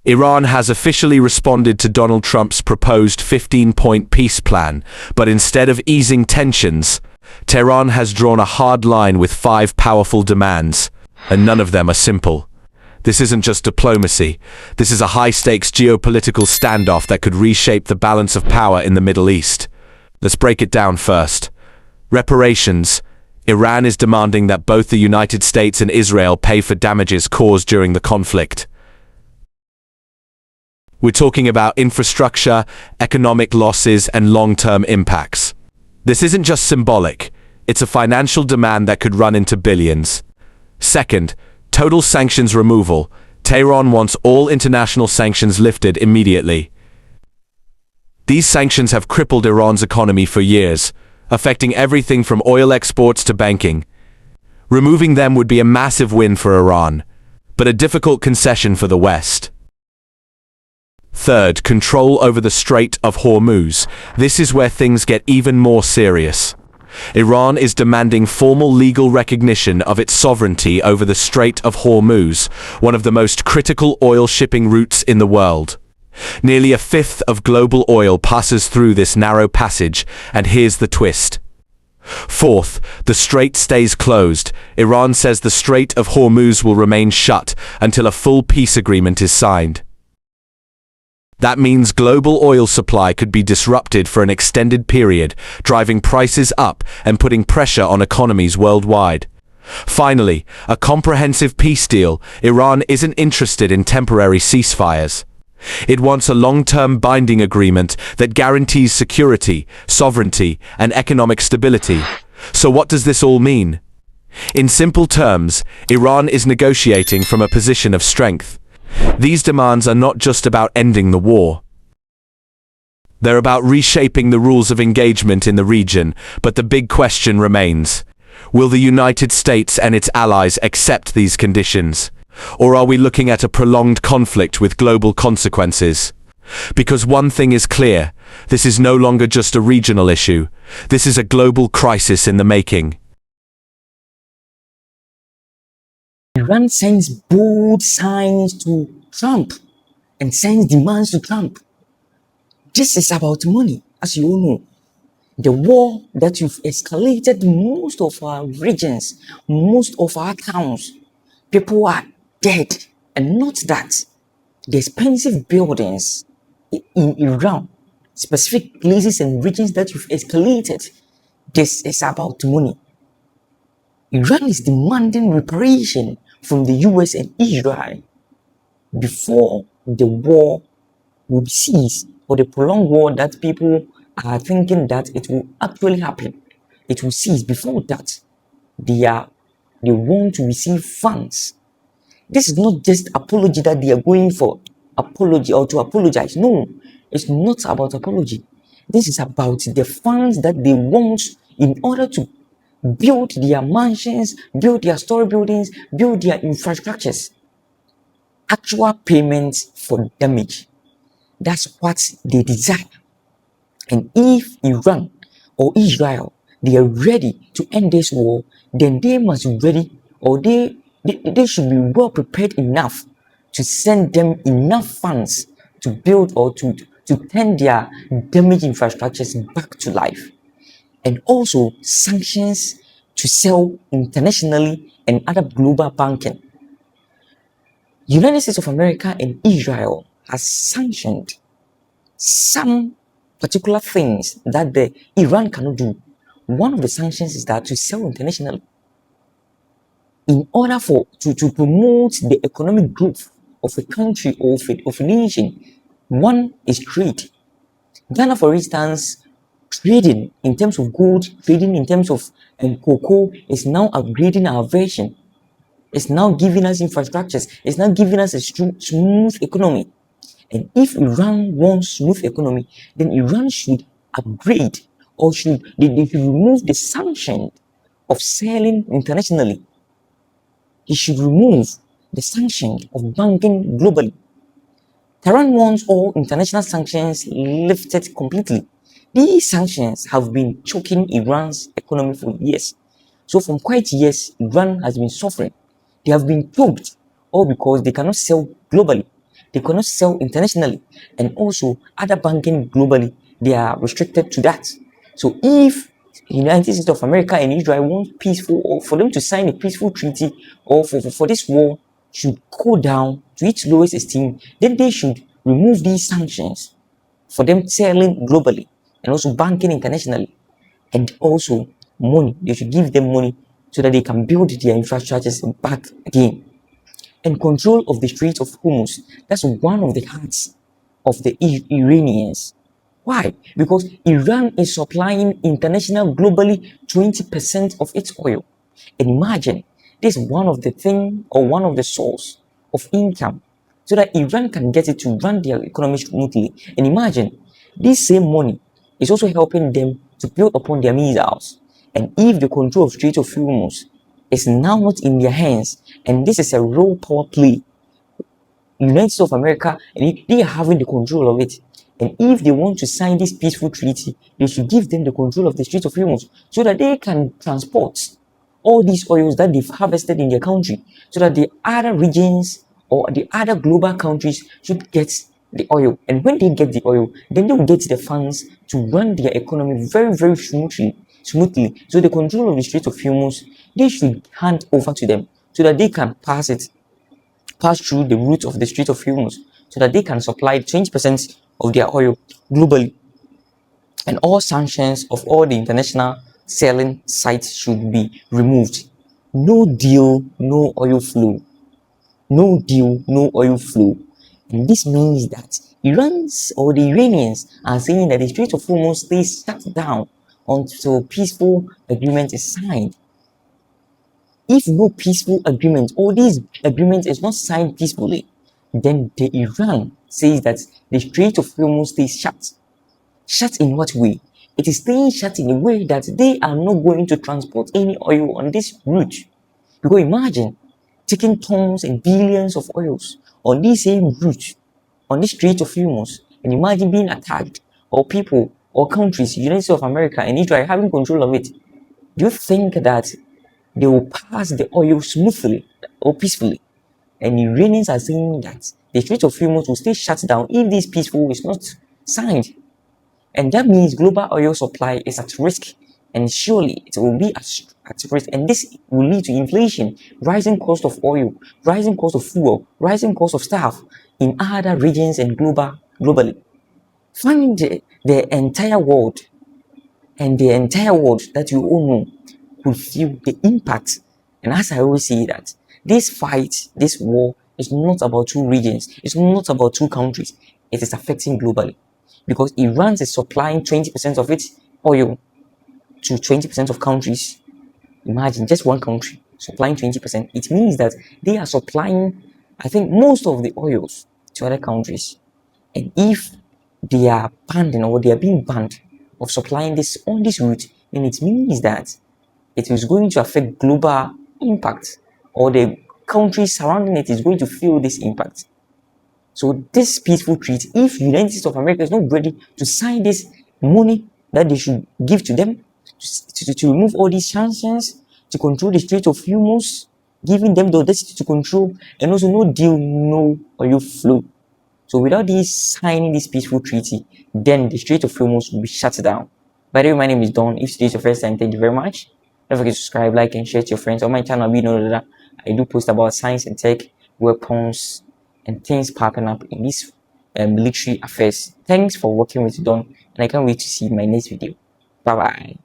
Iran has officially responded to Donald Trump's proposed 15-point peace plan, but instead of easing tensions, Tehran has drawn a hard line with 5 powerful demands, and none of them are simple. This isn't just diplomacy. This is a high-stakes geopolitical standoff that could reshape the balance of power in the Middle East. Let's break it down first. Reparations. Iran is demanding that both the United States and Israel pay for damages caused during the conflict. We're talking about infrastructure, economic losses, and long-term impacts. This isn't just symbolic. It's a financial demand that could run into billions. Second, total sanctions removal. Tehran wants all international sanctions lifted immediately. These sanctions have crippled Iran's economy for years, affecting everything from oil exports to banking. Removing them would be a massive win for Iran, but a difficult concession for the West. Third, control over the Strait of Hormuz. This is where things get even more serious. Iran is demanding formal legal recognition of its sovereignty over the Strait of Hormuz, one of the most critical oil shipping routes in the world. Nearly a fifth of global oil passes through this narrow passage, and here's the twist. Fourth, the strait stays closed. Iran says the Strait of Hormuz will remain shut until a full peace agreement is signed. That means global oil supply could be disrupted for an extended period, driving prices up and putting pressure on economies worldwide. Finally, a comprehensive peace deal. Iran isn't interested in temporary ceasefires. It wants a long-term binding agreement that guarantees security, sovereignty, and economic stability. So what does this all mean? In simple terms, Iran is negotiating from a position of strength. These demands are not just about ending the war. They're about reshaping the rules of engagement in the region, but the big question remains. Will the United States and its allies accept these conditions? Or are we looking at a prolonged conflict with global consequences? Because one thing is clear, this is no longer just a regional issue. This is a global crisis in the making. Iran sends bold signs to Trump and sends demands to Trump. This is about money, as you all know. The war that you've escalated most of our regions, most of our towns. People are dead. And not that. The expensive buildings in Iran, specific places and regions that you've escalated, this is about money. Iran is demanding reparation from the US and Israel before the war will cease, or the prolonged war that people are thinking that it will actually happen. It will cease. Before that, they want to receive funds. This is not just apology that they are going for, apology or to apologize. No, it's not about apology. This is about the funds that they want in order to build their mansions, build their story buildings, build their infrastructures. Actual payments for damage. That's what they desire. And if Iran or Israel, they are ready to end this war, then they must be ready, or they should be well prepared enough to send them enough funds to build or to turn their damaged infrastructures back to life. And also sanctions to sell internationally and other global banking. United States of America and Israel has sanctioned some particular things that the Iran cannot do. One of the sanctions is that to sell internationally. In order to promote the economic growth of a country or of a nation, one is trade. Ghana, for instance, trading in terms of gold, trading in terms of cocoa is now upgrading our version. It's now giving us infrastructures. It's now giving us a smooth economy. And if Iran wants smooth economy, then Iran should upgrade, or they should remove the sanction of selling internationally. He should remove the sanction of banking globally. Tehran wants all international sanctions lifted completely. These sanctions have been choking Iran's economy for years. So from quite years, Iran has been suffering. They have been choked, all because they cannot sell globally. They cannot sell internationally, and also other banking globally, they are restricted to that. So if United States of America and Israel want peaceful, or for them to sign a peaceful treaty, or for this war should go down to its lowest esteem, then they should remove these sanctions for them selling globally and also banking internationally, and also money. They should give them money so that they can build their infrastructures back again. And control of the Strait of Hormuz, that's one of the hearts of the Iranians. Why? Because Iran is supplying international globally 20% of its oil. And imagine, this is one of the thing or one of the source of income so that Iran can get it to run their economy smoothly. And imagine, this same money is also helping them to build upon their missiles. And if the control of Strait of Hormuz is now not in their hands, and this is a real power play, United States of America, and they are having the control of it. And if they want to sign this peaceful treaty, they should give them the control of the Strait of Hormuz so that they can transport all these oils that they've harvested in their country, so that the other regions or the other global countries should get the oil. And when they get the oil, then they will get the funds to run their economy very, very smoothly. So the control of the Strait of Hormuz, they should hand over to them so that they can pass through the route of the Strait of Hormuz so that they can supply 20% of their oil globally. And all sanctions of all the international selling sites should be removed. No deal, no oil flow. No deal, no oil flow. And this means that Iran's or the Iranians are saying that the Strait of Hormuz stays shut down until peaceful agreement is signed. If no peaceful agreement or this agreement is not signed peacefully, then the Iran says that the Strait of Hormuz stays shut. Shut in what way? It is staying shut in a way that they are not going to transport any oil on this route. Because imagine taking tons and billions of oils on this same route, on this Strait of Hormuz, and imagine being attacked, or people or countries, United States of America and Israel having control of it. Do you think that they will pass the oil smoothly or peacefully? And Iranians are saying that the Strait of Hormuz will stay shut down if this peaceful is not signed. And that means global oil supply is at risk, and surely it will be at risk. And this will lead to inflation, rising cost of oil, rising cost of fuel, rising cost of staff in other regions and globally. Find the entire world, and the entire world that you all know will feel the impact. And as I always say that this fight, this war is not about two regions, it's not about two countries, it is affecting globally. Because Iran is supplying 20% of its oil to 20% of countries. Imagine just one country supplying 20%. It means that they are supplying, I think, most of the oils to other countries. And if they are banning or they are being banned of supplying this on this route, then it means that it is going to affect global impact, or the countries surrounding it is going to feel this impact. So this peaceful treaty, if United States of America is not ready to sign this money that they should give to them to remove all these sanctions, to control the Strait of Hormuz, giving them the audacity to control, and also no deal, no oil flow. So without this signing this peaceful treaty, then the Strait of Hormuz will be shut down. By the way, my name is Don. If today is your first time, thank you very much. Don't forget to subscribe, like, and share to your friends. On my channel, we know that I do post about science and tech, weapons, and things popping up in these military affairs. Thanks for working with Don, and I can't wait to see my next video. Bye bye.